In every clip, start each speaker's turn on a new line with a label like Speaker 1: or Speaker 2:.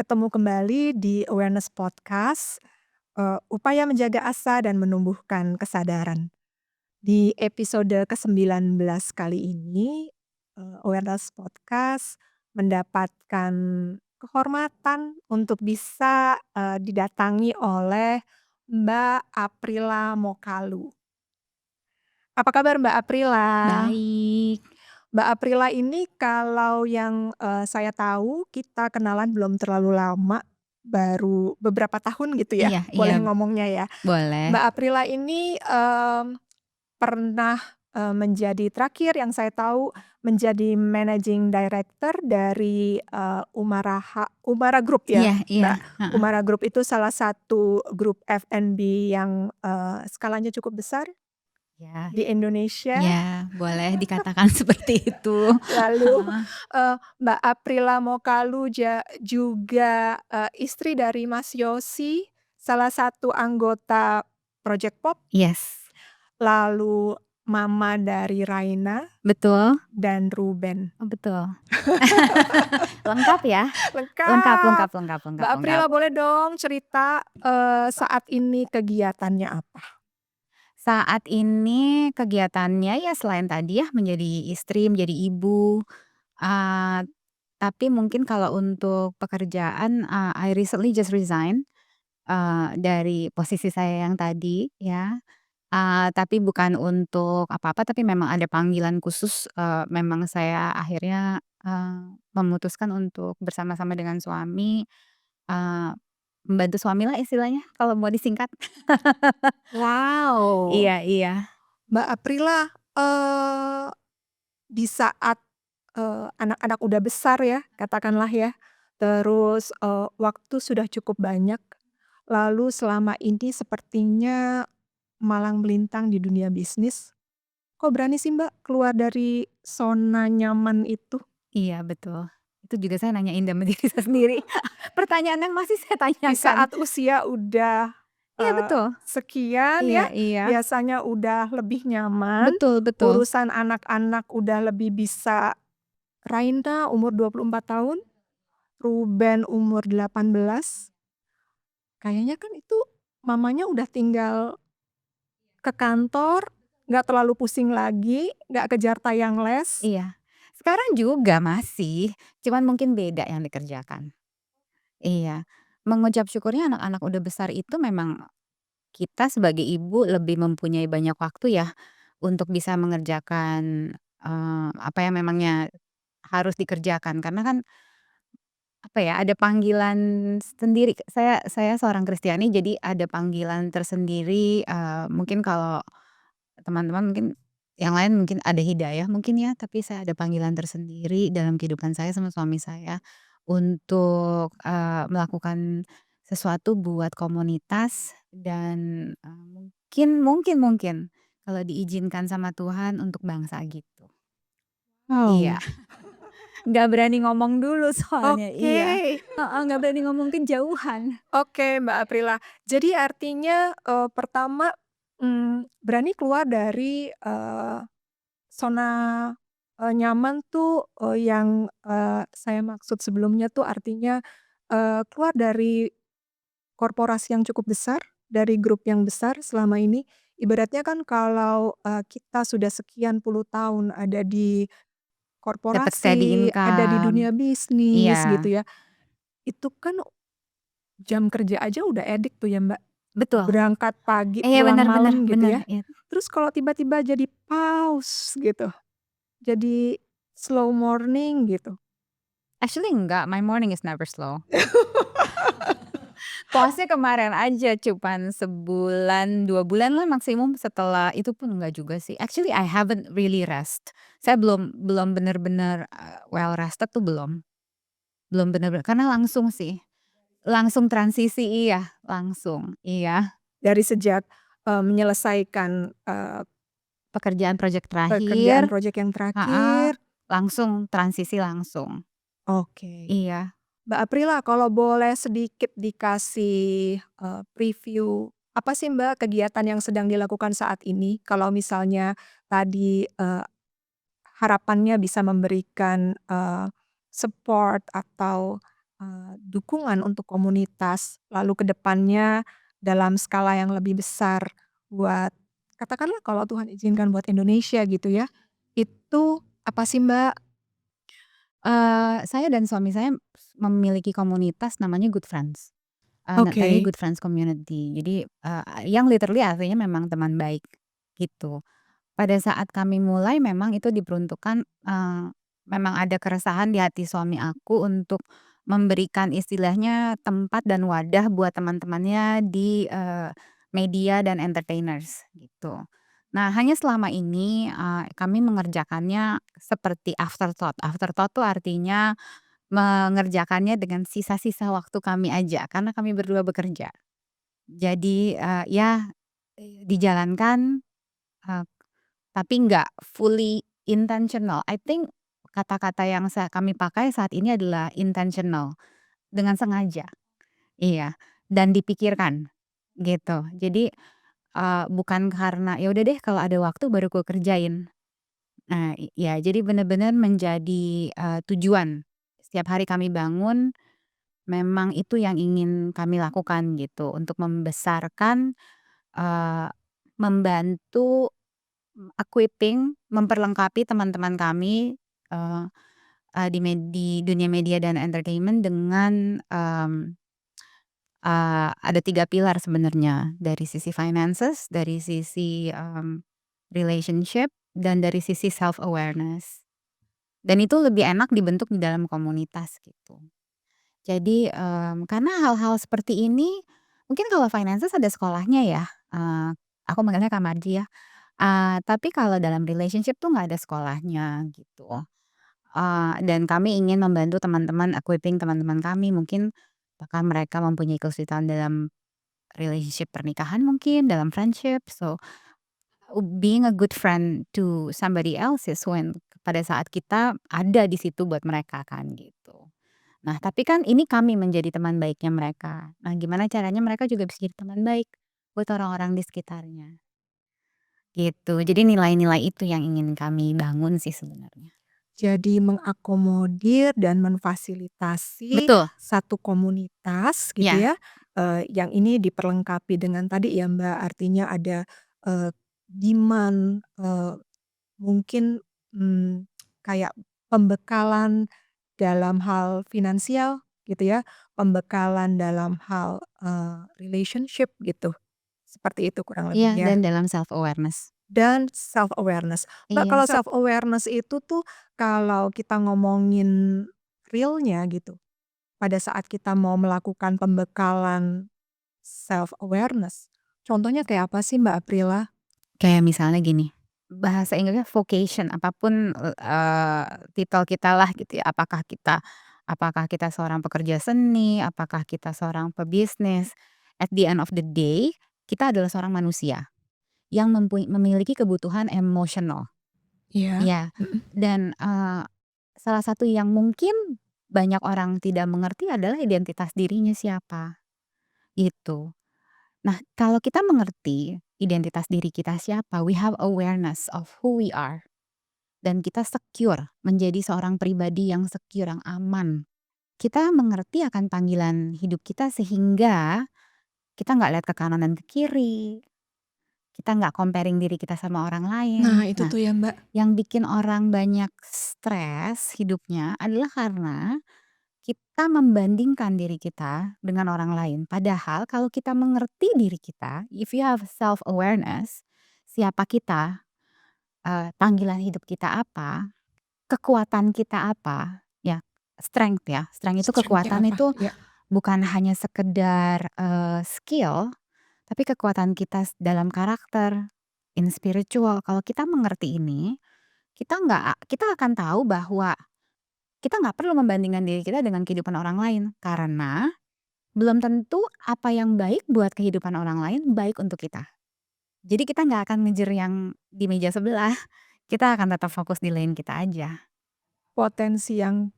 Speaker 1: ketemu kembali di Awareness Podcast, upaya menjaga asa dan menumbuhkan kesadaran. Di episode ke-19 kali ini, Awareness Podcast mendapatkan kehormatan untuk bisa, didatangi oleh Mbak Aprila Mokalu. Apa kabar Mbak Aprila?
Speaker 2: Baik.
Speaker 1: Mbak Aprila ini kalau yang, saya tahu kita kenalan belum terlalu lama, baru beberapa tahun gitu ya,
Speaker 2: Iya iya,
Speaker 1: boleh ngomongnya ya.
Speaker 2: boleh.
Speaker 1: Mbak Aprila ini, pernah, menjadi terakhir yang saya tahu menjadi managing director dari, Umara Group ya,
Speaker 2: Iya iya,
Speaker 1: Mbak.
Speaker 2: heeh.
Speaker 1: Umara Group itu salah satu grup F&B yang, skalanya cukup besar
Speaker 2: Iya
Speaker 1: di Indonesia.
Speaker 2: iya, boleh dikatakan seperti itu.
Speaker 1: Lalu,
Speaker 2: Heeh.
Speaker 1: Mbak Aprila Mokalu juga, istri dari Mas Yosi, salah satu anggota Project Pop,
Speaker 2: Yes,
Speaker 1: lalu mama dari Raina
Speaker 2: betul.
Speaker 1: dan Ruben.
Speaker 2: Oh, betul. Lengkap ya? Lengkap
Speaker 1: Lengkap.
Speaker 2: lengkap lengkap lengkap
Speaker 1: Mbak
Speaker 2: lengkap.
Speaker 1: Aprila boleh dong cerita, saat ini kegiatannya apa?
Speaker 2: Saat ini kegiatannya ya selain tadi ya menjadi istri, menjadi ibu, eee, tapi mungkin kalau untuk pekerjaan, I recently just resign, dari posisi saya yang tadi ya. Tapi bukan untuk apa-apa, tapi memang ada panggilan khusus, memang saya akhirnya, memutuskan untuk bersama-sama dengan suami, eee, membantu suamilah istilahnya kalau mau disingkat.
Speaker 1: Wow,
Speaker 2: Iya iya.
Speaker 1: Mbak Aprila, di saat, anak-anak udah besar ya, katakanlah ya, terus, waktu sudah cukup banyak, lalu selama ini sepertinya malang melintang di dunia bisnis. Kok berani sih Mbak keluar dari zona nyaman itu?
Speaker 2: Iya betul. Itu juga saya nanyain sama diri saya sendiri. Pertanyaan yang masih saya
Speaker 1: Di
Speaker 2: tanyakan.
Speaker 1: saat usia udah,
Speaker 2: Iya betul.
Speaker 1: sekian ya,
Speaker 2: Iya iya.
Speaker 1: biasanya udah lebih nyaman,
Speaker 2: Betul betul.
Speaker 1: urusan anak-anak udah lebih bisa. Raina umur 24 tahun, Ruben umur 18, kayaknya kan itu mamanya udah tinggal ke kantor, nggak terlalu pusing lagi, nggak kejar tayang les.
Speaker 2: Iya. Sekarang juga masih, cuman mungkin beda yang dikerjakan. Iya. Mengucap syukurnya anak-anak udah besar itu memang kita sebagai ibu lebih mempunyai banyak waktu ya, untuk bisa mengerjakan, apa yang memangnya harus dikerjakan. Karena kan, apa ya, ada panggilan sendiri. Saya seorang Kristiani, jadi ada panggilan tersendiri, mungkin kalau teman-teman mungkin yang lain mungkin ada hidayah mungkin ya, tapi saya ada panggilan tersendiri dalam kehidupan saya sama suami saya untuk, melakukan sesuatu buat komunitas dan, mungkin mungkin mungkin kalau diizinkan sama Tuhan untuk bangsa gitu. Iya,
Speaker 1: Wow,
Speaker 2: nggak berani ngomong dulu soalnya
Speaker 1: oke,
Speaker 2: iya, heeh, nggak berani ngomong kejauhan.
Speaker 1: oke Mbak Aprila. Jadi artinya, pertama, berani keluar dari, zona, nyaman tuh, yang, saya maksud sebelumnya tuh artinya, keluar dari korporasi yang cukup besar, dari grup yang besar selama ini. Ibaratnya kan kalau, kita sudah sekian puluh tahun ada di
Speaker 2: Dapat steady
Speaker 1: korporasi, ada di
Speaker 2: income,
Speaker 1: dunia bisnis
Speaker 2: iya,
Speaker 1: gitu ya, itu kan jam kerja aja udah edik tuh ya Mbak,
Speaker 2: betul.
Speaker 1: berangkat pagi
Speaker 2: Iya
Speaker 1: pulang
Speaker 2: bener bener
Speaker 1: malam gitu
Speaker 2: bener,
Speaker 1: ya.
Speaker 2: iya.
Speaker 1: Terus kalau tiba-tiba jadi pause gitu, jadi slow morning gitu.
Speaker 2: Actually enggak, my morning is never slow. Pause-nya kemarin aja cuman sebulan, 2 bulan lah maksimum, setelah itu pun enggak juga sih. Actually I haven't really rest. Saya belum belum bener-bener, well rested tuh belum. Belum bener-bener karena langsung sih, langsung transisi iya, langsung, iya.
Speaker 1: Dari sejak, menyelesaikan,
Speaker 2: Pekerjaan project
Speaker 1: pekerjaan
Speaker 2: terakhir
Speaker 1: project yang
Speaker 2: heeh,
Speaker 1: terakhir.
Speaker 2: langsung transisi langsung.
Speaker 1: Oke.
Speaker 2: Iya,
Speaker 1: Mbak Aprila, kalau boleh sedikit dikasih, preview, apa sih Mbak kegiatan yang sedang dilakukan saat ini? Kalau misalnya tadi, harapannya bisa memberikan, support atau, dukungan untuk komunitas, lalu ke depannya dalam skala yang lebih besar buat katakanlah kalau Tuhan izinkan buat Indonesia gitu ya, itu apa sih, Mbak?
Speaker 2: Saya dan suami saya memiliki komunitas namanya Good Friends, tadi
Speaker 1: Oke.
Speaker 2: Good Friends Community. Jadi, yang literally artinya memang teman baik, gitu. Pada saat kami mulai memang itu diperuntukkan, memang ada keresahan di hati suami aku untuk memberikan istilahnya tempat dan wadah buat teman-temannya di, media dan entertainers gitu. Nah, hanya selama ini, kami mengerjakannya seperti afterthought. Afterthought tuh artinya mengerjakannya dengan sisa-sisa waktu kami aja, karena kami berdua bekerja. Jadi, ya, dijalankan, eee tapi nggak fully intentional. I think kata-kata yang kami pakai saat ini adalah intentional, dengan sengaja, iya, dan dipikirkan, gitu. Jadi, bukan karena, "Ya udah deh kalau ada waktu baru kerjain." Nah, ya jadi bener-bener menjadi, tujuan. Setiap hari kami bangun, memang itu yang ingin kami lakukan gitu, untuk membesarkan, eee, membantu equipping, memperlengkapi teman-teman kami, eee di dunia media dan entertainment dengan, ada 3 pilar sebenarnya, dari sisi finances, dari sisi, relationship, dan dari sisi self awareness. Dan itu lebih enak dibentuk di dalam komunitas gitu. Jadi, karena hal-hal seperti ini mungkin kalau finances ada sekolahnya ya, aku manggilnya Kak Marji ya, tapi kalau dalam relationship tuh nggak ada sekolahnya gitu. Dan kami ingin membantu teman-teman, equipping teman-teman kami mungkin apakah mereka mempunyai kesulitan dalam relationship pernikahan mungkin, dalam friendship. So, being a good friend to somebody else is when pada saat kita ada di situ buat mereka kan gitu. Nah, tapi kan ini kami menjadi teman baiknya mereka. Nah, gimana caranya mereka juga bisa jadi teman baik buat orang-orang di sekitarnya, gitu. Jadi nilai-nilai itu yang ingin kami bangun sih sebenarnya.
Speaker 1: Jadi mengakomodir dan memfasilitasi
Speaker 2: Betul,
Speaker 1: satu komunitas gitu
Speaker 2: ya,
Speaker 1: ya, yang ini diperlengkapi dengan tadi ya Mbak, artinya ada, demand, mungkin, kayak pembekalan dalam hal finansial gitu ya, pembekalan dalam hal, relationship gitu, seperti itu kurang
Speaker 2: iya,
Speaker 1: lebih ya.
Speaker 2: dan dalam self awareness.
Speaker 1: Dan self awareness. Mbak,
Speaker 2: Iya.
Speaker 1: kalau self awareness itu tuh kalau kita ngomongin realnya gitu, pada saat kita mau melakukan pembekalan self awareness, contohnya kayak apa sih Mbak Aprila?
Speaker 2: Kayak misalnya gini, bahasa Inggrisnya vocation, apapun, titel kita lah gitu ya, apakah kita seorang pekerja seni, apakah kita seorang pebisnis, at the end of the day, kita adalah seorang manusia yang memiliki kebutuhan emosional.
Speaker 1: Iya,
Speaker 2: Iya,
Speaker 1: mhm.
Speaker 2: dan, salah satu yang mungkin banyak orang tidak mengerti adalah identitas dirinya siapa, gitu. Nah, kalau kita mengerti identitas diri kita siapa, we have awareness of who we are, dan kita secure, menjadi seorang pribadi yang secure, yang aman. Kita mengerti akan panggilan hidup kita sehingga kita nggak lihat ke kanan dan ke kiri, kita nggak comparing diri kita sama orang lain.
Speaker 1: Nah itu
Speaker 2: Nah,
Speaker 1: tuh ya Mbak,
Speaker 2: yang bikin orang banyak stres hidupnya adalah karena kita membandingkan diri kita dengan orang lain. Padahal kalau kita mengerti diri kita, if you have self awareness, siapa kita, panggilan hidup kita apa, kekuatan kita apa, ya, strength ya, strength itu
Speaker 1: strength-nya
Speaker 2: kekuatan
Speaker 1: apa?
Speaker 2: itu
Speaker 1: Ya,
Speaker 2: bukan hanya sekedar, skill, tapi kekuatan kita dalam karakter, in spiritual. Kalau kita mengerti ini, kita akan tahu bahwa kita nggak perlu membandingkan diri kita dengan kehidupan orang lain, karena belum tentu apa yang baik buat kehidupan orang lain baik untuk kita. Jadi kita nggak akan ngejer yang di meja sebelah, kita akan tetap fokus di lane kita aja.
Speaker 1: potensi yang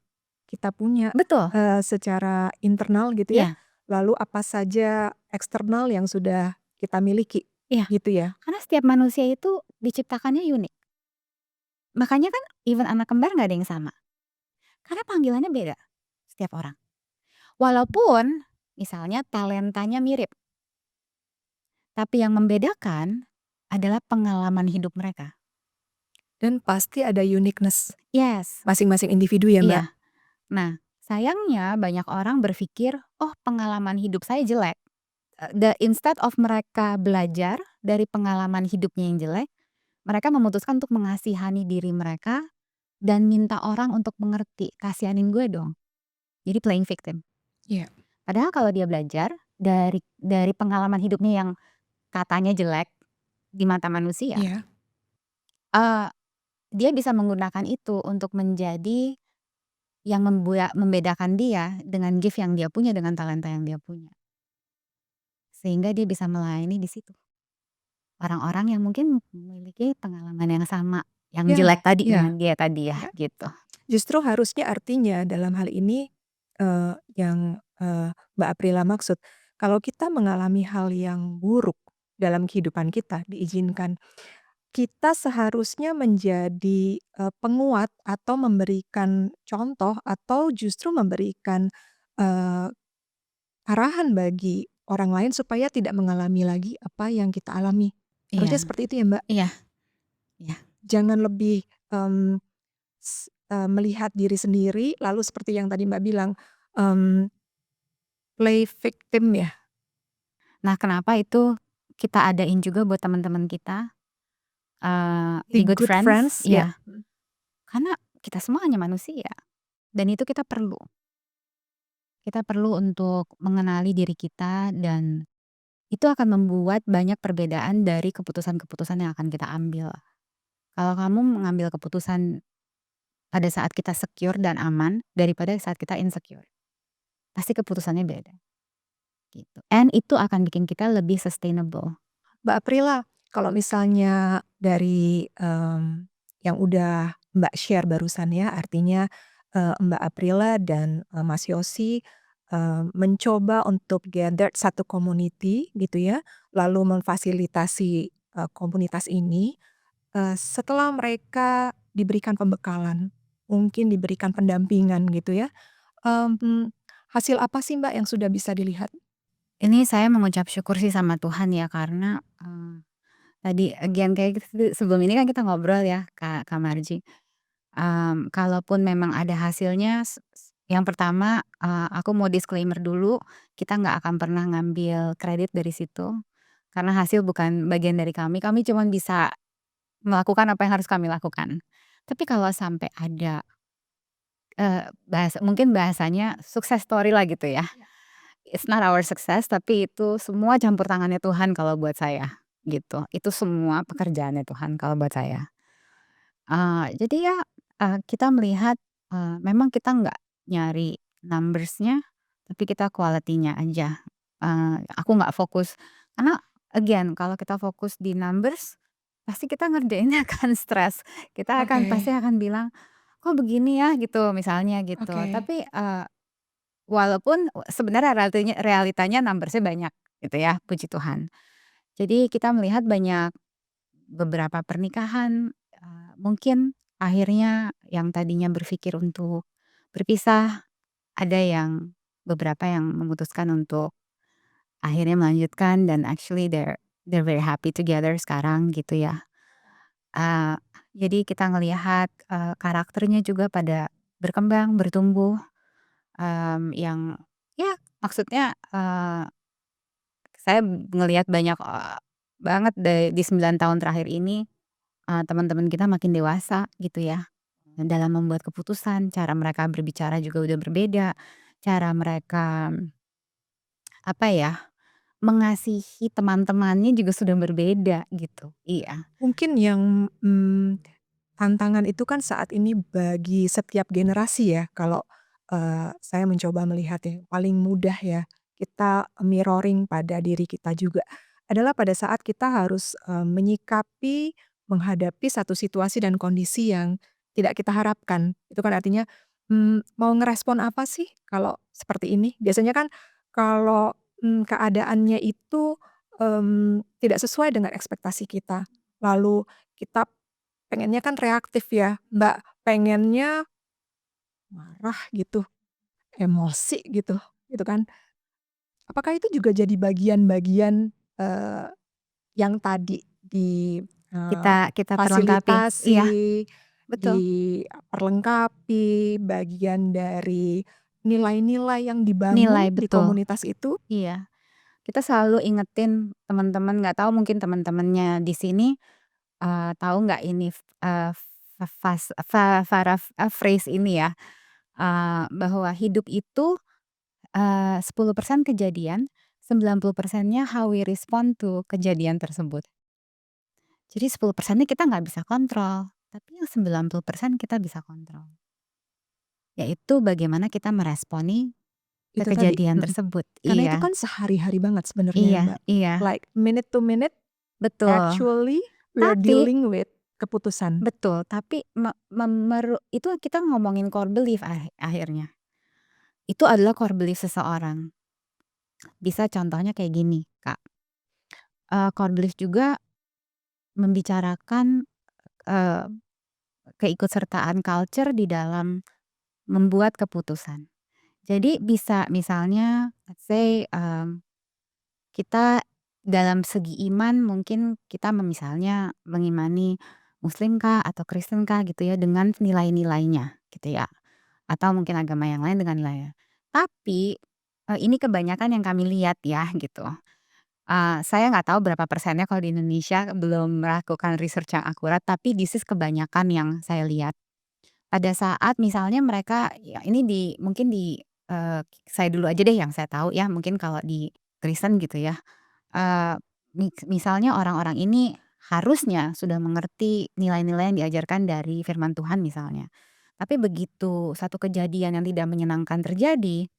Speaker 1: kita punya,
Speaker 2: Betul,
Speaker 1: secara internal gitu ya,
Speaker 2: iya,
Speaker 1: lalu apa saja eksternal yang sudah kita miliki,
Speaker 2: iya.
Speaker 1: gitu ya?
Speaker 2: Karena setiap manusia itu diciptakannya unik. Makanya kan even anak kembar nggak ada yang sama, karena panggilannya beda setiap orang. Walaupun misalnya talentanya mirip, tapi yang membedakan adalah pengalaman hidup mereka.
Speaker 1: Dan pasti ada uniqueness
Speaker 2: Yes,
Speaker 1: masing-masing individu ya, Mbak?
Speaker 2: iya. Nah, sayangnya banyak orang berpikir, "Oh, pengalaman hidup saya jelek." Instead of mereka belajar dari pengalaman hidupnya yang jelek, mereka memutuskan untuk mengasihani diri mereka dan minta orang untuk mengerti, "Kasihanin gue dong." Jadi playing victim.
Speaker 1: Iya.
Speaker 2: Padahal kalau dia belajar dari pengalaman hidupnya yang katanya jelek di mata manusia,
Speaker 1: Iya.
Speaker 2: eee, dia bisa menggunakan itu untuk menjadi yang membedakan dia dengan gift yang dia punya, dengan talenta yang dia punya. Sehingga dia bisa melayani di situ. Orang-orang yang mungkin memiliki pengalaman yang sama, yang
Speaker 1: Iya
Speaker 2: jelek tadi
Speaker 1: iya
Speaker 2: dengan dia tadi ya,
Speaker 1: iya.
Speaker 2: gitu.
Speaker 1: Justru harusnya artinya dalam hal ini, yang, Mbak Aprila maksud, kalau kita mengalami hal yang buruk dalam kehidupan kita, diizinkan, kita seharusnya menjadi, penguat atau memberikan contoh atau justru memberikan, eee, arahan bagi orang lain supaya tidak mengalami lagi apa yang kita alami. Harusnya
Speaker 2: Iya
Speaker 1: seperti itu ya, Mbak?
Speaker 2: iya iya.
Speaker 1: Jangan lebih, melihat diri sendiri lalu seperti yang tadi Mbak bilang, mmm, play victim ya?
Speaker 2: Nah, kenapa itu kita adain juga buat teman-teman kita,
Speaker 1: The
Speaker 2: The Good
Speaker 1: Good
Speaker 2: Friends,
Speaker 1: Friends ya,
Speaker 2: iya, karena kita semua hanya manusia dan itu kita perlu. Kita perlu untuk mengenali diri kita dan itu akan membuat banyak perbedaan dari keputusan-keputusan yang akan kita ambil. Kalau kamu mengambil keputusan pada saat kita secure dan aman daripada saat kita insecure, pasti keputusannya beda, gitu. And itu akan bikin kita lebih sustainable.
Speaker 1: Mbak Aprila, kalau misalnya dari, yang udah Mbak share barusan ya, artinya, Mbak Aprila dan, Mas Yosi, mencoba untuk gathered satu community gitu ya, lalu memfasilitasi, komunitas ini. Setelah mereka diberikan pembekalan, mungkin diberikan pendampingan gitu ya, mmm, hasil apa sih Mbak yang sudah bisa dilihat?
Speaker 2: Ini saya mengucap syukur sih sama Tuhan ya karena, tadi again kayak sebelum ini kan kita ngobrol ya Kak Marji, kalaupun memang ada hasilnya yang pertama, aku mau disclaimer dulu, kita nggak akan pernah ngambil kredit dari situ, karena hasil bukan bagian dari kami cuman bisa melakukan apa yang harus kami lakukan. Tapi kalau sampai ada, mungkin bahasanya sukses story lah gitu ya. It's not our success, tapi itu semua campur tangannya Tuhan kalau buat saya, gitu. Itu semua pekerjaannya Tuhan kalau buat saya. Jadi ya, kita melihat, memang kita nggak nyari numbers-nya, tapi kita quality-nya aja. Aku nggak fokus karena again kalau kita fokus di numbers, pasti kita ngerjainnya akan stres. Kita akan
Speaker 1: Oke
Speaker 2: pasti akan bilang, "Kok begini ya?" Gitu, misalnya gitu.
Speaker 1: oke.
Speaker 2: Tapi, walaupun sebenarnya realitanya numbers-nya banyak gitu ya, puji Tuhan. Jadi kita melihat banyak beberapa pernikahan, mungkin akhirnya yang tadinya berpikir untuk berpisah, ada yang beberapa yang memutuskan untuk akhirnya melanjutkan dan actually they're very happy together sekarang gitu ya. Eee, jadi kita ngelihat, karakternya juga pada berkembang, bertumbuh, yang ya maksudnya, saya ngelihat banyak, banget di 9 tahun terakhir ini, teman-teman kita makin dewasa gitu ya, dalam membuat keputusan, cara mereka berbicara juga udah berbeda, cara mereka, apa ya, mengasihi teman-temannya juga sudah berbeda gitu, iya.
Speaker 1: Mungkin yang, tantangan itu kan saat ini bagi setiap generasi ya, kalau, saya mencoba melihat yang paling mudah ya, kita mirroring pada diri kita juga, adalah pada saat kita harus, menyikapi, menghadapi satu situasi dan kondisi yang tidak kita harapkan. Itu kan artinya, mau ngerespon apa sih kalau seperti ini? Biasanya kan kalau, keadaannya itu, tidak sesuai dengan ekspektasi kita, lalu kita pengennya kan reaktif ya, Mbak, pengennya marah gitu, emosi gitu. gitu kan. Apakah itu juga jadi bagian-bagian, yang tadi
Speaker 2: Kita kita perlengkapi.
Speaker 1: fasilitasi,
Speaker 2: Iya, betul.
Speaker 1: diperlengkapi, bagian dari nilai-nilai yang dibangun
Speaker 2: Nilai,
Speaker 1: di
Speaker 2: betul.
Speaker 1: komunitas itu?
Speaker 2: Iya. Kita selalu ingetin teman-teman, nggak tahu mungkin teman-temannya di sini, tahu nggak ini, phrase ini ya, bahwa hidup itu, 10% kejadian, 90%-nya how we respond to kejadian tersebut. Jadi 10%-nya kita nggak bisa kontrol, tapi yang 90% kita bisa kontrol. Yaitu bagaimana kita meresponi ke
Speaker 1: Itu tadi,
Speaker 2: kejadian tersebut.
Speaker 1: karena itu
Speaker 2: Iya,
Speaker 1: kan sehari-hari banget sebenarnya,
Speaker 2: iya,
Speaker 1: Mbak.
Speaker 2: iya,
Speaker 1: Like minute to minute,
Speaker 2: betul.
Speaker 1: actually we are
Speaker 2: Tapi
Speaker 1: dealing with keputusan.
Speaker 2: betul, tapi itu kita ngomongin core belief akhirnya. Itu adalah core belief seseorang. Bisa contohnya kayak gini, Kak, core belief juga membicarakan, eee, keikutsertaan culture di dalam membuat keputusan. Jadi bisa misalnya let's say, kita dalam segi iman mungkin kita misalnya mengimani Muslim kah atau Kristen kah gitu ya dengan nilai-nilainya gitu ya, atau mungkin agama yang lain dengan nilainya. Tapi, ini kebanyakan yang kami lihat ya gitu, saya nggak tahu berapa persennya kalau di Indonesia belum melakukan research yang akurat, tapi this is kebanyakan yang saya lihat. Pada saat misalnya mereka ya ini mungkin saya dulu aja deh yang saya tahu ya, mungkin kalau di Kristen gitu ya. Misalnya orang-orang ini harusnya sudah mengerti nilai-nilai yang diajarkan dari firman Tuhan misalnya. Tapi begitu satu kejadian yang tidak menyenangkan terjadi,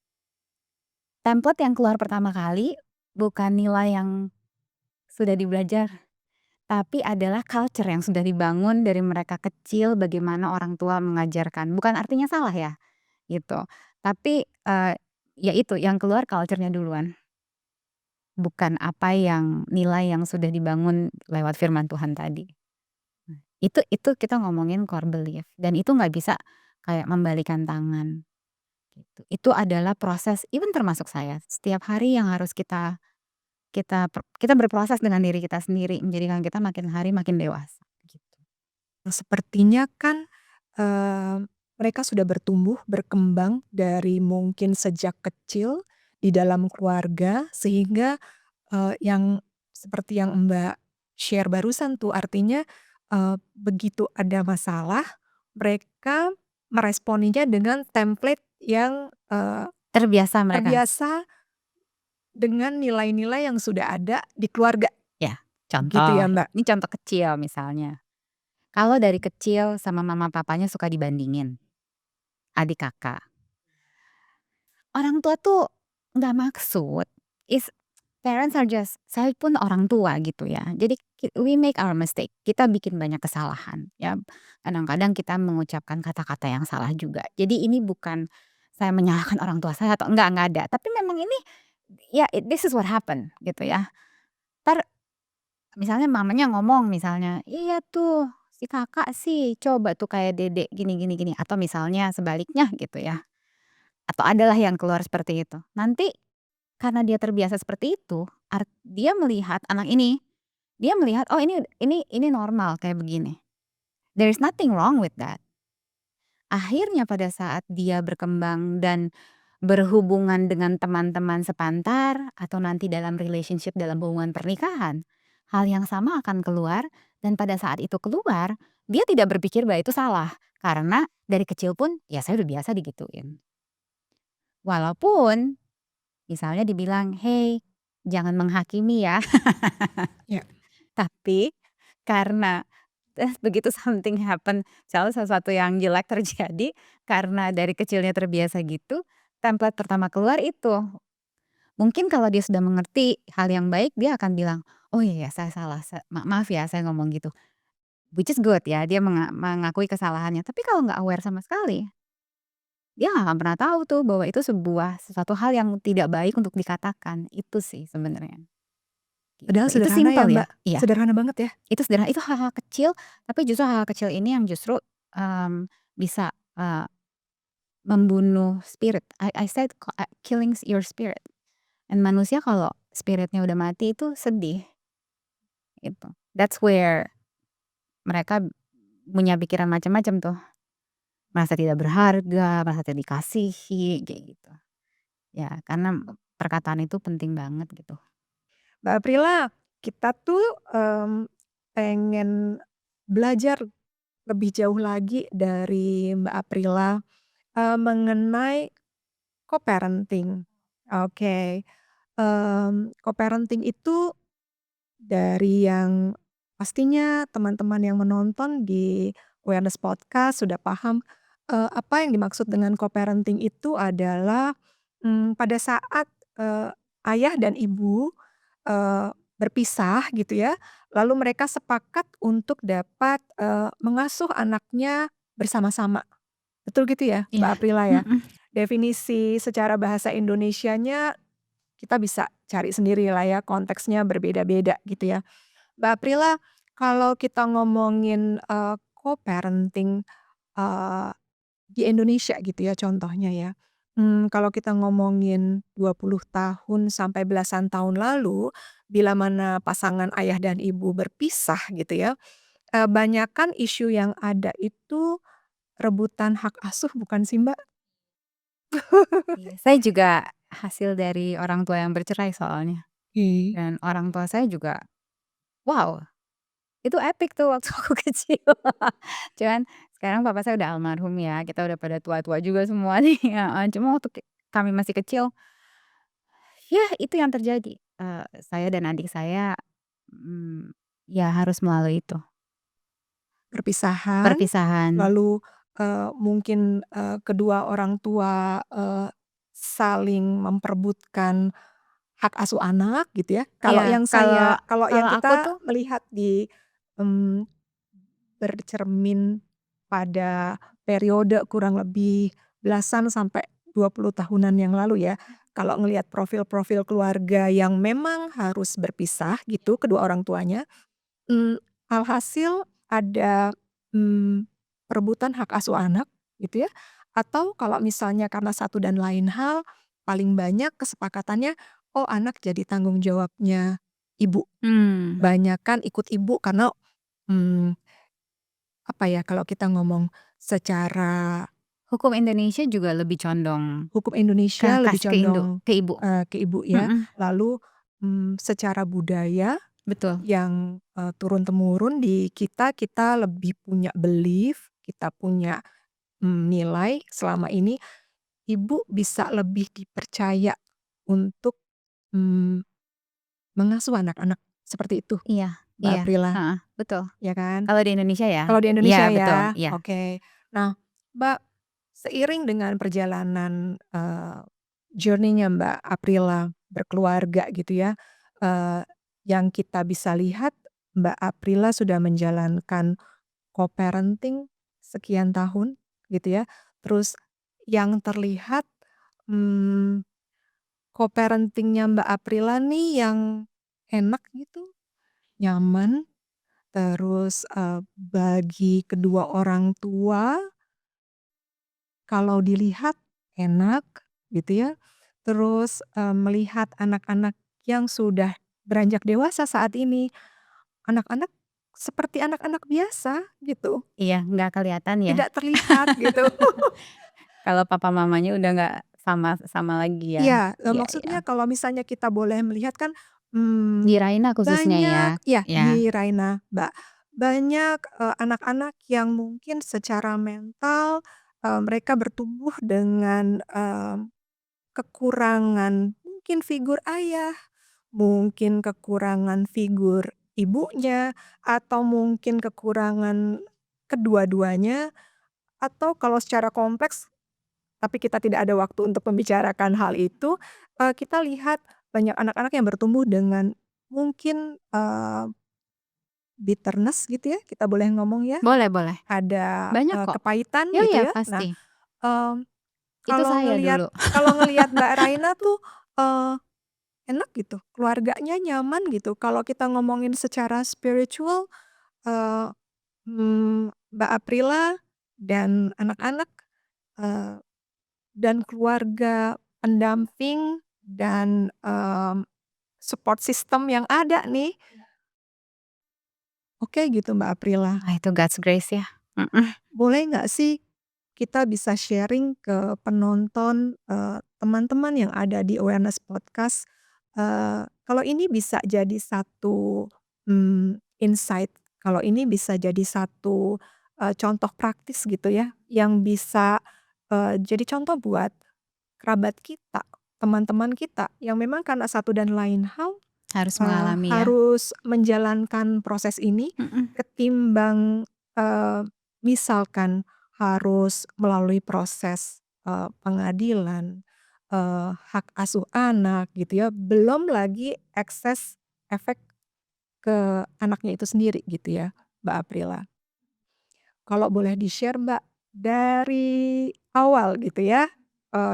Speaker 2: template yang keluar pertama kali bukan nilai yang sudah dibelajar, tapi adalah culture yang sudah dibangun dari mereka kecil bagaimana orang tua mengajarkan. Bukan artinya salah ya, gitu. Tapi, ya itu yang keluar culture-nya duluan. Bukan apa yang nilai yang sudah dibangun lewat firman Tuhan tadi. Itu kita ngomongin core belief dan itu nggak bisa kayak membalikan tangan, gitu. Itu adalah proses even termasuk saya, setiap hari yang harus kita berproses dengan diri kita sendiri, menjadikan kita makin hari makin dewasa, gitu.
Speaker 1: Sepertinya kan, mereka sudah bertumbuh, berkembang dari mungkin sejak kecil di dalam keluarga sehingga, yang seperti yang Mbak share barusan tuh artinya, begitu ada masalah mereka meresponinya dengan template yang,
Speaker 2: Terbiasa mereka.
Speaker 1: terbiasa dengan nilai-nilai yang sudah ada di keluarga,
Speaker 2: Ya,
Speaker 1: gitu
Speaker 2: contoh,
Speaker 1: ya, Mbak?
Speaker 2: ini contoh kecil misalnya, kalau dari kecil sama mama papanya suka dibandingin, adik kakak. Orang tua tuh nggak maksud, is parents are just saya pun orang tua gitu ya. Jadi we make our mistake, kita bikin banyak kesalahan ya. Kadang-kadang kita mengucapkan kata-kata yang salah juga. Jadi ini bukan saya menyalahkan orang tua saya atau enggak ada. Tapi memang ini ya this is what happen gitu ya. Entar misalnya mamanya ngomong misalnya, "Iya tuh si kakak sih coba tuh kayak dedek gini gini gini," atau misalnya sebaliknya gitu ya. Atau adalah yang keluar seperti itu. Nanti karena dia terbiasa seperti itu, dia melihat anak ini, dia melihat, "Oh ini normal kayak begini." There is nothing wrong with that. Akhirnya pada saat dia berkembang dan berhubungan dengan teman-teman sepantar atau nanti dalam relationship dalam hubungan pernikahan, hal yang sama akan keluar dan pada saat itu keluar, dia tidak berpikir bahwa itu salah. Karena dari kecil pun, ya saya udah biasa digituin. Walaupun misalnya dibilang, "Hey, jangan menghakimi ya."
Speaker 1: Ya.
Speaker 2: Tapi karena begitu something happen, misalnya sesuatu yang jelek terjadi, karena dari kecilnya terbiasa gitu, template pertama keluar itu. Mungkin kalau dia sudah mengerti hal yang baik, dia akan bilang, "Oh iya ya saya salah, maaf ya saya ngomong gitu." Which is good ya, dia mengakui kesalahannya. Tapi kalau nggak aware sama sekali, dia nggak akan pernah tahu tuh bahwa itu sesuatu hal yang tidak baik untuk dikatakan, itu sih sebenarnya, gitu.
Speaker 1: Padahal
Speaker 2: Itu
Speaker 1: sederhana ya,
Speaker 2: simpel ya?
Speaker 1: Mbak,
Speaker 2: Iya.
Speaker 1: sederhana banget ya.
Speaker 2: Itu sederhana, itu hal-hal kecil, tapi justru hal-hal kecil ini yang justru, bisa, membunuh spirit. I said killing your spirit. And manusia kalau spiritnya udah mati itu sedih, gitu. That's where mereka punya pikiran macam-macam tuh, merasa tidak berharga, merasa tidak dikasihi, kayak gitu. Ya, karena perkataan itu penting banget gitu.
Speaker 1: Mbak Aprila, kita tuh, pengen belajar lebih jauh lagi dari Mbak Aprila, mengenai co-parenting. Oke, co-parenting itu dari yang pastinya teman-teman yang menonton di Awareness Podcast sudah paham, apa yang dimaksud dengan co-parenting itu adalah, pada saat, eee, ayah dan ibu, berpisah gitu ya, lalu mereka sepakat untuk dapat, mengasuh anaknya bersama-sama. Betul gitu ya, Mbak
Speaker 2: Iya,
Speaker 1: Aprila ya?
Speaker 2: mhm.
Speaker 1: Definisi secara bahasa Indonesianya kita bisa cari sendirilah ya, konteksnya berbeda-beda gitu ya. Mbak Aprila, kalau kita ngomongin, co-parenting, eee, di Indonesia gitu ya contohnya ya, kalau kita ngomongin 20 tahun sampai belasan tahun lalu, bila mana pasangan ayah dan ibu berpisah gitu ya, banyakan isu yang ada itu rebutan hak asuh bukan sih, Mbak?
Speaker 2: Iya, saya juga hasil dari orang tua yang bercerai soalnya,
Speaker 1: Oke.
Speaker 2: dan orang tua saya juga, wow, itu epic tuh waktu aku kecil. Cuman sekarang papa saya udah almarhum ya, kita udah pada tua-tua juga semua nih, heeh, cuma waktu kami masih kecil, ya itu yang terjadi, saya dan adik saya, mmm, ya harus melalui itu,
Speaker 1: Perpisahan,
Speaker 2: perpisahan.
Speaker 1: lalu, mungkin, kedua orang tua, saling memperebutkan hak asuh anak gitu ya.
Speaker 2: Iya, kalau
Speaker 1: Kalau yang
Speaker 2: kalau aku
Speaker 1: kita
Speaker 2: tuh
Speaker 1: melihat di, mmm, bercermin pada periode kurang lebih belasan sampai 20 tahunan yang lalu ya. Kalau ngelihat profil-profil keluarga yang memang harus berpisah gitu kedua orang tuanya, alhasil ada, perebutan hak asuh anak gitu ya, atau kalau misalnya karena satu dan lain hal, paling banyak kesepakatannya, oh anak jadi tanggung jawabnya ibu,
Speaker 2: mmm,
Speaker 1: banyakan ikut ibu karena, mmm, apa ya, kalau kita ngomong secara
Speaker 2: hukum Indonesia juga lebih condong
Speaker 1: hukum Indonesia lebih condong,
Speaker 2: ke ibu,
Speaker 1: ke ibu ya,
Speaker 2: mhm,
Speaker 1: lalu, secara budaya
Speaker 2: betul,
Speaker 1: yang, turun-temurun di kita, kita lebih punya belief, kita punya, nilai selama ini ibu bisa lebih dipercaya untuk, mmm, mengasuh anak-anak, seperti itu,
Speaker 2: iya
Speaker 1: Mbak
Speaker 2: iya,
Speaker 1: Aprila,
Speaker 2: heeh, betul.
Speaker 1: ya kan?
Speaker 2: Kalau di Indonesia ya?
Speaker 1: Kalau di
Speaker 2: Iya
Speaker 1: Indonesia
Speaker 2: betul,
Speaker 1: ya,
Speaker 2: iya.
Speaker 1: oke. Nah, Mbak, seiring dengan perjalanan, journey-nya Mbak Aprila berkeluarga gitu ya, eee, yang kita bisa lihat Mbak Aprila sudah menjalankan co-parenting sekian tahun gitu ya. Terus yang terlihat, mmm, co-parenting-nya Mbak Aprila nih yang enak gitu, nyaman, terus, bagi kedua orang tua kalau dilihat enak gitu ya. Terus, melihat anak-anak yang sudah beranjak dewasa saat ini, anak-anak seperti anak-anak biasa gitu,
Speaker 2: Iya, nggak kelihatan ya,
Speaker 1: tidak terlihat gitu.
Speaker 2: kalau papa mamanya udah nggak sama sama lagi ya.
Speaker 1: Iya,
Speaker 2: Iya iya.
Speaker 1: maksudnya kalau misalnya kita boleh melihat kan,
Speaker 2: Di Raina khususnya ya,
Speaker 1: banyak ya
Speaker 2: ya.
Speaker 1: di Raina, Mbak, banyak, anak-anak yang mungkin secara mental, mereka bertumbuh dengan, kekurangan mungkin figur ayah, mungkin kekurangan figur ibunya, atau mungkin kekurangan kedua-duanya, atau kalau secara kompleks tapi kita tidak ada waktu untuk membicarakan hal itu, kita lihat banyak anak-anak yang bertumbuh dengan mungkin, bitterness gitu ya, kita boleh ngomong ya,
Speaker 2: Boleh boleh,
Speaker 1: ada,
Speaker 2: banyak kok.
Speaker 1: kepahitan
Speaker 2: Iya
Speaker 1: gitu
Speaker 2: iya
Speaker 1: ya. Nah,
Speaker 2: pasti,
Speaker 1: mmm,
Speaker 2: itu saya dulu.
Speaker 1: kalau ngelihat Mbak Raina tuh, eee, enak gitu, keluarganya nyaman gitu. Kalau kita ngomongin secara spiritual, eee, Mbak Aprila dan anak-anak, dan keluarga pendamping dan, support system yang ada nih. Oke gitu Mbak Aprila.
Speaker 2: Wah itu God's grace ya. Mhm.
Speaker 1: Boleh nggak sih kita bisa sharing ke penonton, teman-teman yang ada di Awareness Podcast, kalau ini bisa jadi satu, insight, kalau ini bisa jadi satu, contoh praktis gitu ya, yang bisa, jadi contoh buat kerabat kita, teman-teman kita yang memang karena satu dan lain hal,
Speaker 2: Harus mengalami ya.
Speaker 1: harus menjalankan proses ini
Speaker 2: Mhm.
Speaker 1: ketimbang, misalkan harus melalui proses, pengadilan, hak asuh anak gitu ya, belum lagi ekses efek ke anaknya itu sendiri gitu ya, Mbak Aprila. Kalau boleh di-share Mbak, dari awal gitu ya,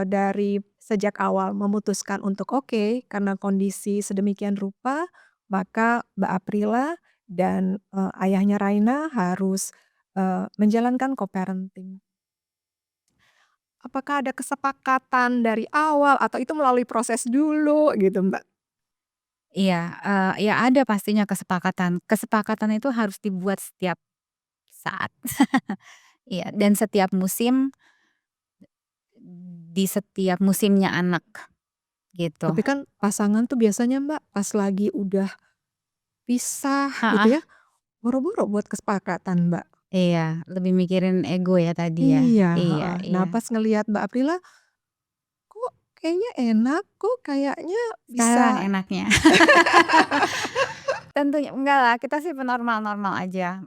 Speaker 1: dari sejak awal memutuskan untuk oke, karena kondisi sedemikian rupa, maka Mbak Aprila dan, ayahnya Raina harus, menjalankan co-parenting. Apakah ada kesepakatan dari awal atau itu melalui proses dulu gitu Mbak?
Speaker 2: Iya, ya ada pastinya kesepakatan. Kesepakatan itu harus dibuat setiap saat. Iya, dan setiap musim, di setiap musimnya anak, gitu.
Speaker 1: Tapi kan pasangan tuh biasanya Mbak, pas lagi udah pisah gitu
Speaker 2: Heeh,
Speaker 1: ya, boro-boro buat kesepakatan Mbak.
Speaker 2: iya, lebih mikirin ego ya tadi ya.
Speaker 1: Iya,
Speaker 2: Iya
Speaker 1: heeh. Nah
Speaker 2: iya,
Speaker 1: pas ngelihat Mbak Aprila, kok kayaknya enak, kok kayaknya
Speaker 2: sekarang
Speaker 1: bisa.
Speaker 2: enaknya. Tentunya enggak lah, kita sih normal-normal aja.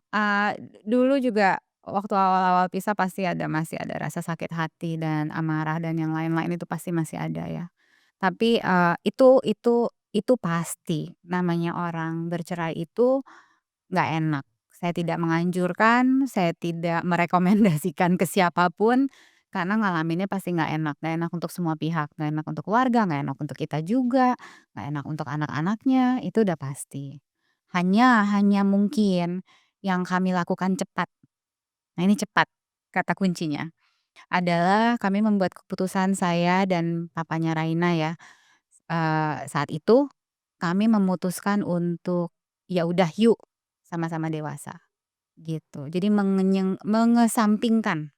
Speaker 2: Dulu juga waktu awal-awal pisah pasti masih ada rasa sakit hati dan amarah dan yang lain-lain itu pasti masih ada ya. Tapi, itu pasti, namanya orang bercerai itu nggak enak. Saya tidak menganjurkan, saya tidak merekomendasikan ke siapapun, karena ngalaminnya pasti nggak enak untuk semua pihak, nggak enak untuk keluarga, nggak enak untuk kita juga, nggak enak untuk anak-anaknya, itu udah pasti. Hanya mungkin yang kami lakukan cepat, nah ini cepat, kata kuncinya, adalah kami membuat keputusan saya dan papanya Raina ya, saat itu kami memutuskan untuk, ya udah yuk sama-sama dewasa. Gitu. Jadi mengesampingkan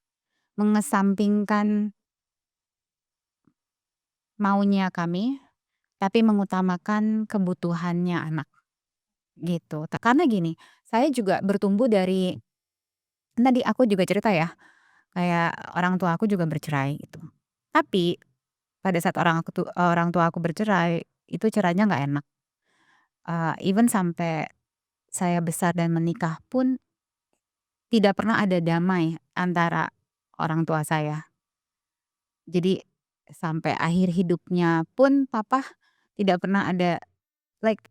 Speaker 2: maunya kami, tapi mengutamakan kebutuhannya anak, gitu. Karena gini, saya juga bertumbuh dari kan tadi aku juga cerita ya, kayak orang tua aku juga bercerai gitu. Tapi pada saat orang tua aku bercerai, itu cerainya nggak enak, even sampai saya besar dan menikah pun tidak pernah ada damai antara orang tua saya. Jadi, sampai akhir hidupnya pun papa tidak pernah ada like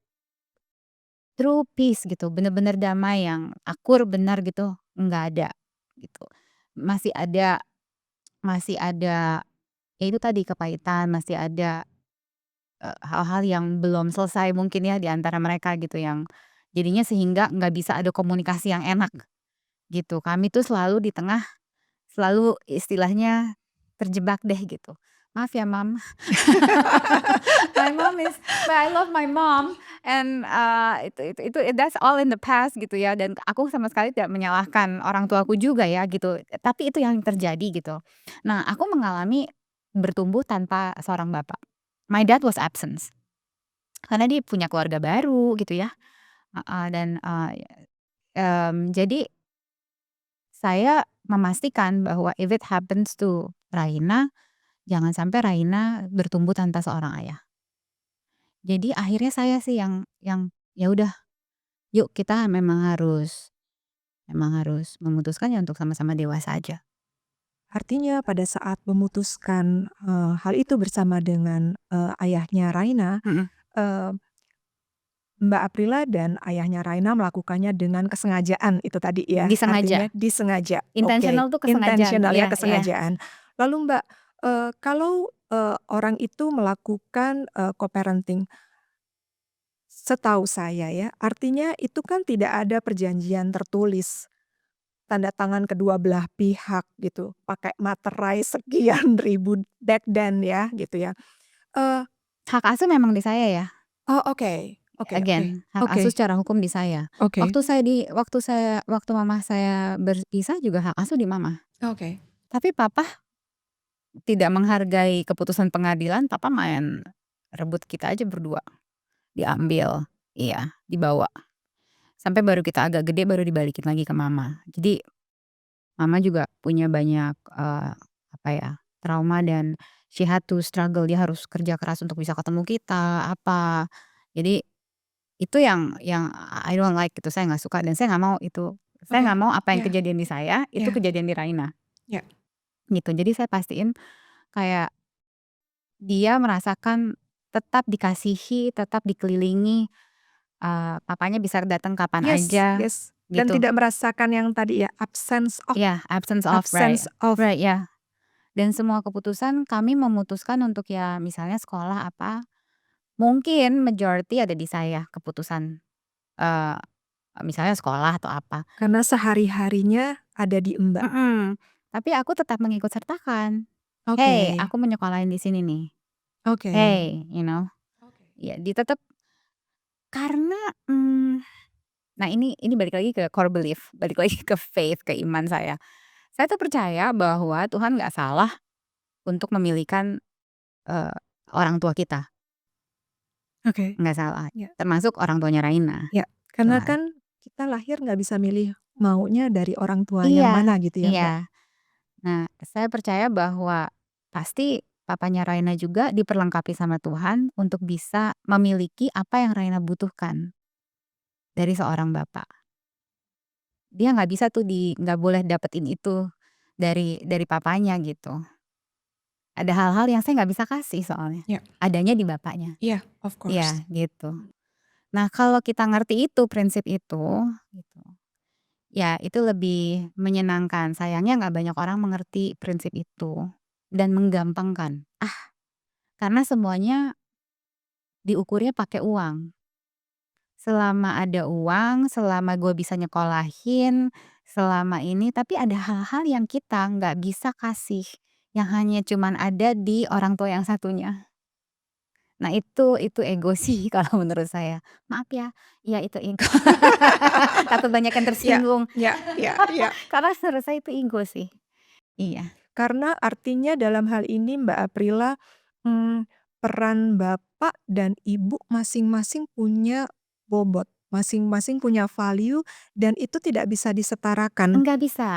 Speaker 2: true peace gitu, bener-bener damai yang akur benar gitu, nggak ada, gitu. Masih ada ya itu tadi kepahitan, masih ada, hal-hal yang belum selesai mungkin ya di antara mereka gitu yang jadinya sehingga nggak bisa ada komunikasi yang enak, gitu. Kami tuh selalu di tengah, selalu istilahnya terjebak deh gitu. "Maaf ya Mam." My mom is but I love my mom and, itu that's all in the past gitu ya dan aku sama sekali tidak menyalahkan orang tuaku juga ya gitu, tapi itu yang terjadi gitu. Nah aku mengalami bertumbuh tanpa seorang bapak. My dad was absent, karena dia punya keluarga baru gitu ya, heeh, dan, jadi saya memastikan bahwa if it happens to Raina, jangan sampai Raina bertumbuh tanpa seorang ayah. Jadi akhirnya saya sih yang, ya udah yuk kita memang harus memutuskan ya untuk sama-sama dewasa aja.
Speaker 1: Artinya pada saat memutuskan, hal itu bersama dengan, ayahnya Raina,
Speaker 2: Mhm,
Speaker 1: eee, Mbak Aprila dan ayahnya Raina melakukannya dengan kesengajaan itu tadi ya? Artinya
Speaker 2: disengaja,
Speaker 1: disengaja, oke,
Speaker 2: intentional tuh kesengajaan,
Speaker 1: intentional ya
Speaker 2: iya iya.
Speaker 1: kesengajaan. Lalu Mbak, kalau, orang itu melakukan, co-parenting, setahu saya ya, artinya itu kan tidak ada perjanjian tertulis. tanda tangan kedua belah pihak gitu, pakai materai sekian ribu back then ya gitu ya. Eee,
Speaker 2: Hak asuh memang di saya ya.
Speaker 1: oh oke, oke oke,
Speaker 2: Again, hak
Speaker 1: oke
Speaker 2: asuh secara hukum di saya.
Speaker 1: oke
Speaker 2: Waktu mama saya berpisah juga hak asuh di mama.
Speaker 1: oke.
Speaker 2: Tapi papa tidak menghargai keputusan pengadilan, papa main rebut kita aja berdua, diambil, iya, dibawa. Sampai baru kita agak gede baru dibalikin lagi ke mama. Jadi mama juga punya banyak, apa ya, trauma dan she had to struggle, dia harus kerja keras untuk bisa ketemu kita, apa. Jadi itu yang I don't like gitu, saya nggak suka dan saya nggak mau itu. Saya
Speaker 1: Oke,
Speaker 2: nggak mau apa yang
Speaker 1: ya
Speaker 2: kejadian di saya, itu
Speaker 1: ya
Speaker 2: kejadian di Raina,
Speaker 1: ya.
Speaker 2: gitu. Jadi saya pastiin kayak dia merasakan tetap dikasihi, tetap dikelilingi, papanya bisa datang kapan
Speaker 1: Yes
Speaker 2: aja,
Speaker 1: yes, dan
Speaker 2: gitu.
Speaker 1: tidak merasakan yang tadi ya,
Speaker 2: Ya absence of, right,
Speaker 1: absence of.
Speaker 2: right, ya. Dan semua keputusan kami memutuskan untuk ya misalnya sekolah apa, mungkin majority ada di saya keputusan, eee, misalnya sekolah atau apa.
Speaker 1: Karena sehari-harinya ada di Mbak.
Speaker 2: Mhm, tapi aku tetap mengikut sertakan, "Hey,
Speaker 1: Oke
Speaker 2: aku menyekolahin di sini nih.
Speaker 1: oke.
Speaker 2: Hey," you know,
Speaker 1: Oke.
Speaker 2: ya tetep karena, nah ini balik lagi ke core belief, balik lagi ke faith, ke iman saya. Saya tuh percaya bahwa Tuhan nggak salah untuk memilihkan, eee, orang tua kita,
Speaker 1: Oke,
Speaker 2: nggak salah,
Speaker 1: ya
Speaker 2: termasuk orang tuanya Raina,
Speaker 1: ya, karena
Speaker 2: Tuhan.
Speaker 1: kan kita lahir nggak bisa milih maunya dari orang tua yang
Speaker 2: Iya,
Speaker 1: mana gitu ya, Mbak.
Speaker 2: iya. Nah, saya percaya bahwa pasti papanya Raina juga diperlengkapi sama Tuhan untuk bisa memiliki apa yang Raina butuhkan dari seorang bapak. Dia nggak bisa tuh nggak boleh dapetin itu dari papanya gitu. Ada hal-hal yang saya nggak bisa kasih soalnya,
Speaker 1: Ya
Speaker 2: adanya di bapaknya.
Speaker 1: iya, of course.
Speaker 2: Iya, gitu. Nah, kalau kita ngerti itu, prinsip itu, gitu, ya itu lebih menyenangkan. Sayangnya nggak banyak orang mengerti prinsip itu dan menggampangkan. Karena semuanya diukurnya pakai uang. Selama ada uang, selama gue bisa nyekolahin, selama ini tapi ada hal-hal yang kita nggak bisa kasih, yang hanya cuman ada di orang tua yang satunya. Nah itu ego sih kalau menurut saya. Maaf ya, ya itu ego. Takut banyak yang
Speaker 1: Ya
Speaker 2: tersinggung.
Speaker 1: ya ya ya.
Speaker 2: Karena menurut saya itu ego sih. Iya.
Speaker 1: Karena artinya dalam hal ini Mbak Aprila, mmm, peran bapak dan ibu masing-masing punya bobot, masing-masing punya value dan itu tidak bisa disetarakan.
Speaker 2: Enggak bisa.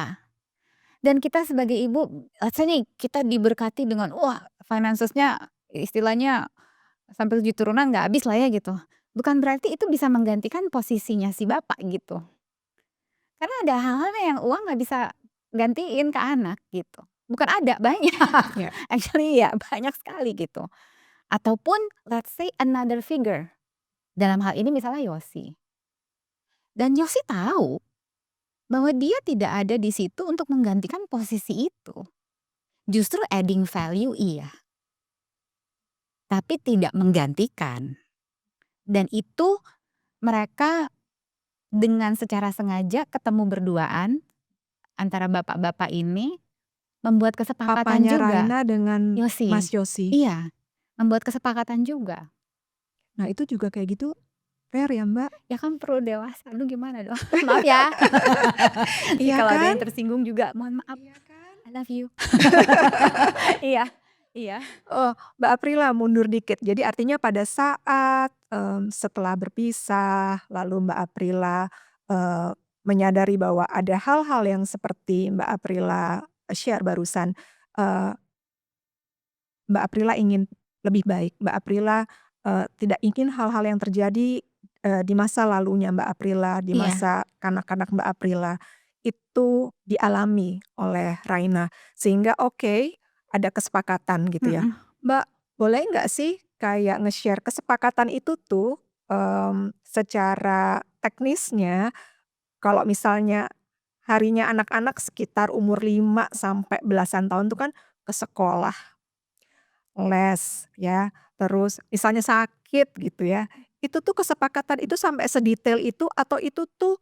Speaker 2: Dan kita sebagai ibu, let's say nih kita diberkati dengan wah finances-nya istilahnya sampai 7 turunan nggak habis lah ya gitu. Bukan berarti itu bisa menggantikan posisinya si bapak gitu. Karena ada hal-hal yang uang nggak bisa gantiin ke anak gitu. Bukan ada, banyak.
Speaker 1: Ya
Speaker 2: Actually ya banyak sekali gitu. Ataupun let's say another figure. Dalam hal ini misalnya Yosi. Dan Yosi tahu bahwa dia tidak ada di situ untuk menggantikan posisi itu. Justru adding value iya, tapi tidak menggantikan. Dan itu mereka dengan secara sengaja ketemu berduaan antara bapak-bapak ini membuat kesepakatan
Speaker 1: papanya
Speaker 2: juga,
Speaker 1: Raina dengan
Speaker 2: Yosi.
Speaker 1: Mas Yosi.
Speaker 2: Iya, membuat kesepakatan juga.
Speaker 1: Nah itu juga kayak gitu fair ya Mbak?
Speaker 2: Ya kan perlu dewasa, aduh gimana dong? Maaf ya. Nanti
Speaker 1: Iya
Speaker 2: kalau ada
Speaker 1: kan?
Speaker 2: yang tersinggung juga mohon maaf,
Speaker 1: Iya kan?
Speaker 2: I love you. Iya, iya.
Speaker 1: Oh, Mbak Aprila mundur dikit. Jadi artinya pada saat, setelah berpisah, lalu Mbak Aprila, eee, menyadari bahwa ada hal-hal yang seperti Mbak Aprila share barusan, eee, Mbak Aprila ingin lebih baik. Mbak Aprila, tidak ingin hal-hal yang terjadi, di masa lalunya Mbak Aprila, di
Speaker 2: Iya,
Speaker 1: masa kanak-kanak Mbak Aprila, itu dialami oleh Raina. Sehingga oke, ada kesepakatan gitu ya.
Speaker 2: mhm.
Speaker 1: Mbak, boleh nggak sih kayak nge-share kesepakatan itu tuh, secara teknisnya kalau misalnya harinya anak-anak sekitar umur 5 sampai belasan tahun tuh kan ke sekolah, les ya, terus misalnya sakit gitu ya, itu tuh kesepakatan itu sampai sedetail itu atau itu tuh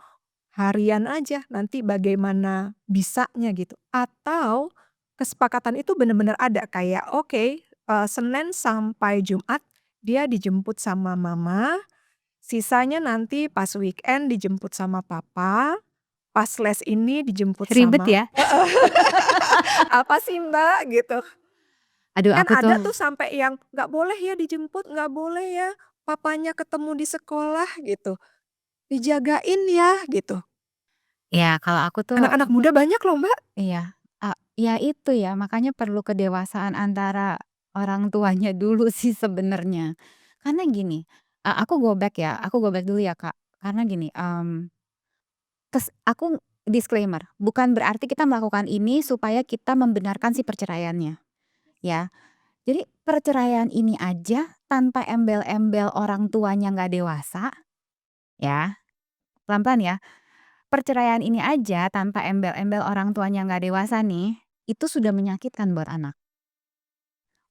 Speaker 1: harian aja, nanti bagaimana bisanya gitu. Atau kesepakatan itu benar-benar ada kayak, oke, Senin sampai Jumat dia dijemput sama mama, sisanya nanti pas weekend dijemput sama papa, pas les ini dijemput
Speaker 2: Ribet
Speaker 1: sama
Speaker 2: ya?
Speaker 1: "Apa sih Mbak?" Gitu.
Speaker 2: Aduh
Speaker 1: Kan
Speaker 2: aku tuh
Speaker 1: ada tuh sampai yang, "Nggak boleh ya dijemput, nggak boleh ya papanya ketemu di sekolah," gitu, "dijagain ya," gitu.
Speaker 2: ya kalau aku tuh
Speaker 1: Anak-anak muda banyak loh Mbak.
Speaker 2: iya, ya itu ya makanya perlu kedewasaan antara orang tuanya dulu sih sebenarnya. Karena gini, aku go back dulu ya Kak, karena gini, aku disclaimer, bukan berarti kita melakukan ini supaya kita membenarkan si perceraiannya, ya. Jadi perceraian ini aja tanpa embel-embel orang tuanya nggak dewasa, ya, pelan-pelan ya. Perceraian ini aja tanpa embel-embel orang tuanya nggak dewasa nih, itu sudah menyakitkan buat anak.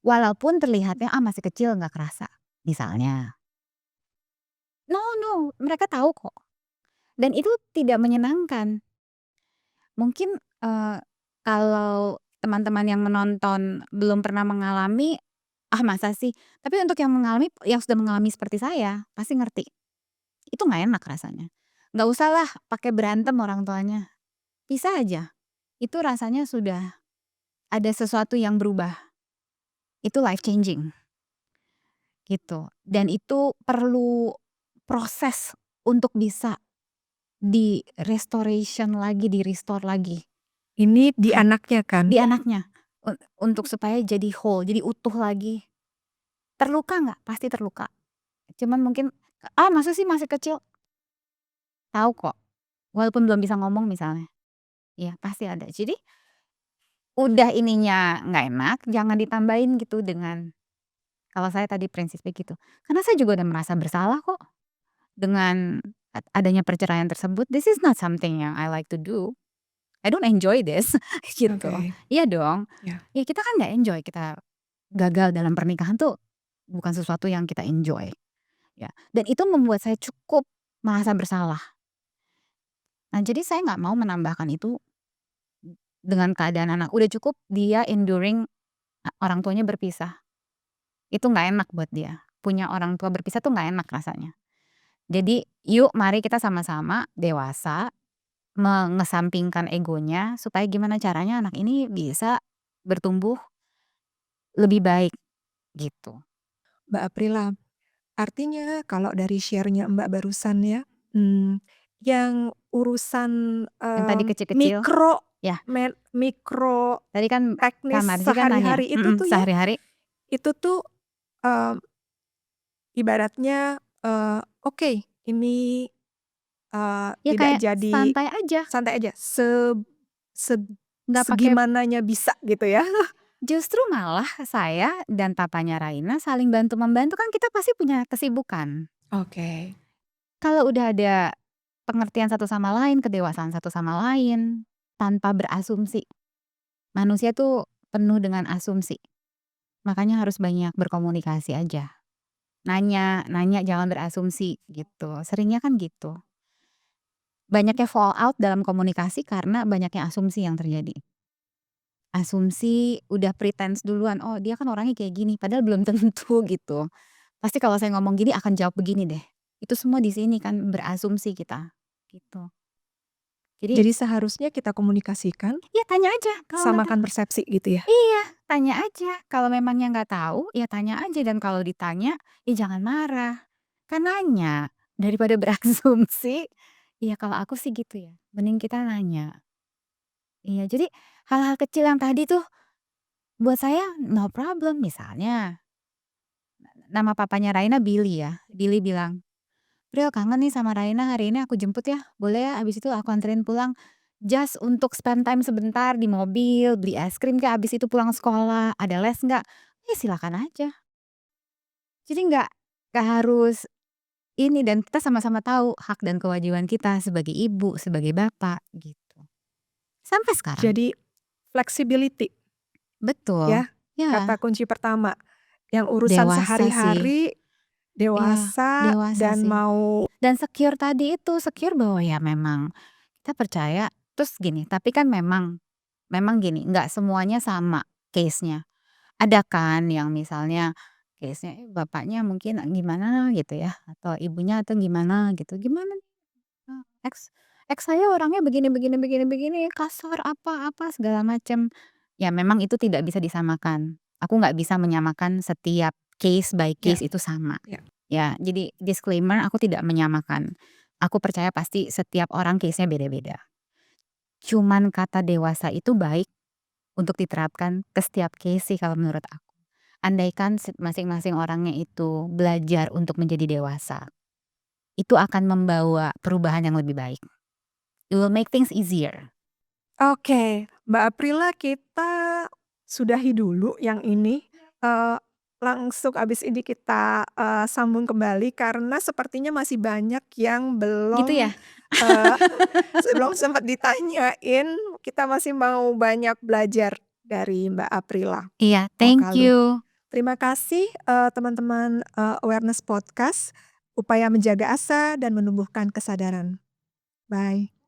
Speaker 2: Walaupun terlihatnya, masih kecil nggak kerasa, misalnya. No no, mereka tahu kok, dan itu tidak menyenangkan. Mungkin, kalau teman-teman yang menonton belum pernah mengalami, "Ah, masa sih?" Tapi untuk yang sudah mengalami seperti saya, pasti ngerti. Itu nggak enak rasanya. Nggak usahlah pakai berantem orang tuanya, pisah aja. Itu rasanya sudah ada sesuatu yang berubah, itu life changing, gitu. Dan itu perlu proses untuk bisa di-restoration lagi, di-restore lagi.
Speaker 1: Ini di anaknya kan?
Speaker 2: Di anaknya, untuk supaya jadi whole, jadi utuh lagi. Terluka nggak? Pasti terluka. Cuman mungkin, masa sih masih kecil?" Tahu kok, walaupun belum bisa ngomong misalnya. Iya, pasti ada. Jadi, udah ininya nggak enak, jangan ditambahin gitu dengan kalau saya tadi prinsipnya gitu. Karena saya juga udah merasa bersalah kok, dengan adanya perceraian tersebut. This is not something yang I like to do. I don't enjoy this, gitu.
Speaker 1: Oke,
Speaker 2: Iya dong.
Speaker 1: ya.
Speaker 2: Ya kita kan nggak enjoy, kita gagal dalam pernikahan tuh bukan sesuatu yang kita enjoy, ya. Dan itu membuat saya cukup merasa bersalah. Nah, jadi saya nggak mau menambahkan itu dengan keadaan anak. Udah cukup dia enduring, orang tuanya berpisah. Itu nggak enak buat dia. Punya orang tua berpisah tuh nggak enak rasanya. Jadi, yuk mari kita sama-sama dewasa, mengesampingkan egonya, supaya gimana caranya anak ini bisa bertumbuh lebih baik, gitu.
Speaker 1: Mbak Aprila, artinya kalau dari share-nya Mbak barusan ya, mmm, yang urusan,
Speaker 2: Yang tadi kecil-kecil,
Speaker 1: mikro
Speaker 2: ya,
Speaker 1: mikro
Speaker 2: tadi kan Kak
Speaker 1: teknis
Speaker 2: Marji kan nanya,
Speaker 1: sehari-hari itu tuh ya,
Speaker 2: sehari-hari
Speaker 1: itu tuh, eee, ibaratnya, oke ini,
Speaker 2: ya
Speaker 1: tidak
Speaker 2: kayak
Speaker 1: jadi
Speaker 2: santai aja,
Speaker 1: santai aja, seg
Speaker 2: nggak pakai.
Speaker 1: segimananya bisa gitu ya.
Speaker 2: Justru malah saya dan papanya Raina saling bantu-membantu, kan kita pasti punya kesibukan.
Speaker 1: Oke.
Speaker 2: Kalau udah ada pengertian satu sama lain, kedewasaan satu sama lain, tanpa berasumsi. Manusia tuh penuh dengan asumsi, makanya harus banyak berkomunikasi aja. Nanya nanya jangan berasumsi gitu, seringnya kan gitu. Banyaknya fall out dalam komunikasi karena banyaknya asumsi yang terjadi. Asumsi, udah pretense duluan, "Oh dia kan orangnya kayak gini," padahal belum tentu gitu. Pasti kalau saya ngomong gini akan jawab begini deh. Itu semua di sini kan berasumsi kita, gitu. Jadi,
Speaker 1: Jadi seharusnya kita komunikasikan,
Speaker 2: ya tanya aja kalau nggak tahu.
Speaker 1: samakan persepsi gitu ya?
Speaker 2: Iya, tanya aja. Kalau memangnya nggak tahu, ya tanya aja dan kalau ditanya, ya jangan marah. Kan nanya, daripada berasumsi, ya kalau aku sih gitu ya, mending kita nanya. Iya, jadi hal-hal kecil yang tadi tuh buat saya no problem. Misalnya, nama papanya Raina Billy ya, Billy bilang, "Pril kangen nih sama Raina, hari ini aku jemput ya, boleh ya? Abis itu aku anterin pulang, just untuk spend time sebentar di mobil, beli es krim kek, abis itu pulang sekolah, ada les nggak?" Ya silakan aja. Jadi nggak harus ini, dan kita sama-sama tahu hak dan kewajiban kita sebagai ibu, sebagai bapak, gitu. Sampai sekarang.
Speaker 1: Jadi flexibility
Speaker 2: Betul.
Speaker 1: ya, kata
Speaker 2: Ya,
Speaker 1: kunci pertama. Yang urusan
Speaker 2: dewasa sih.
Speaker 1: sehari-hari,
Speaker 2: Iya,
Speaker 1: dewasa
Speaker 2: dewasa
Speaker 1: dan
Speaker 2: sih.
Speaker 1: mau
Speaker 2: Dan secure tadi itu, secure bahwa ya memang kita percaya terus gini, tapi kan memang memang gini, nggak semuanya sama case-nya. Ada kan yang misalnya case-nya, bapaknya mungkin gimana gitu ya, atau ibunya atau gimana gitu, "Gimana nih, ex ex saya orangnya begini begini begini begini, kasar, apa segala macem." Ya memang itu tidak bisa disamakan. Aku nggak bisa menyamakan setiap case by
Speaker 1: Ya,
Speaker 2: case itu sama.
Speaker 1: ya.
Speaker 2: Ya, jadi disclaimer aku tidak menyamakan. Aku percaya pasti setiap orang case-nya beda-beda. Cuman kata dewasa itu baik untuk diterapkan ke setiap case sih kalau menurut aku. Andaikan masing-masing orangnya itu belajar untuk menjadi dewasa, itu akan membawa perubahan yang lebih baik. It will make things easier.
Speaker 1: Oke, Mbak Aprila, kita sudahi dulu yang ini, eee, langsung abis ini kita, sambung kembali karena sepertinya masih banyak yang
Speaker 2: Gitu
Speaker 1: belum,
Speaker 2: ya?
Speaker 1: eee, belum sempat ditanyain, kita masih mau banyak belajar dari Mbak Aprila
Speaker 2: Iya, thank
Speaker 1: Mokalu.
Speaker 2: you.
Speaker 1: Terima kasih, teman-teman, Awareness Podcast, upaya menjaga asa dan menumbuhkan kesadaran. Bye.